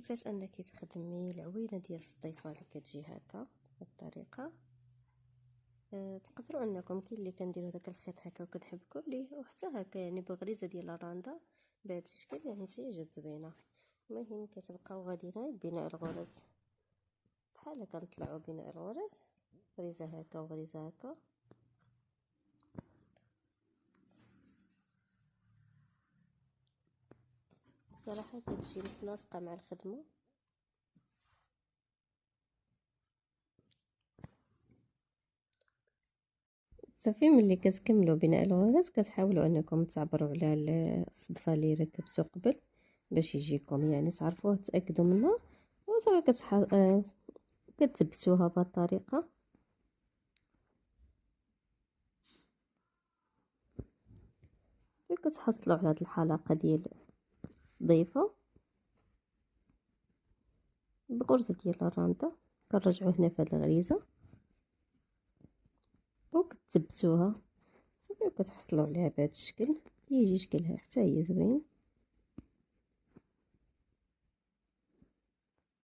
كيفاش انك تخدمي العوينه ديال الصديفه اللي كتجي هكا بالطريقه. تقدروا انكم كاين اللي كنديروا داك الخيط هكا وكنحبكوا عليه، وحتى هكا يعني بغريزه ديال الراندا بهذا الشكل، يعني حتى جات زوينه. المهم كتبقاو غاديين بناء الغرز بحال هكا، نطلعوا بناء الغرز غريزه هكا وغريزه هكا. صراحه كتجي متناسقه مع الخدمه. صافي ملي كتكملوا بناء الغرز كتحاولوا انكم تعبروا على الصدفه اللي ركبتو قبل باش يجيكم يعني تعرفوه تاكدوا منها، وصافي كتثبتوها بهذه الطريقه. كتحصلوا على هذه الحلقه ديال الصديفه بغرزه ديال الراندا. كنرجعوا هنا في هذه الغريزه وكتثبتوها صافي، وكتحصلوا عليها بهذا الشكل. يجي شكلها حتى هي زوين.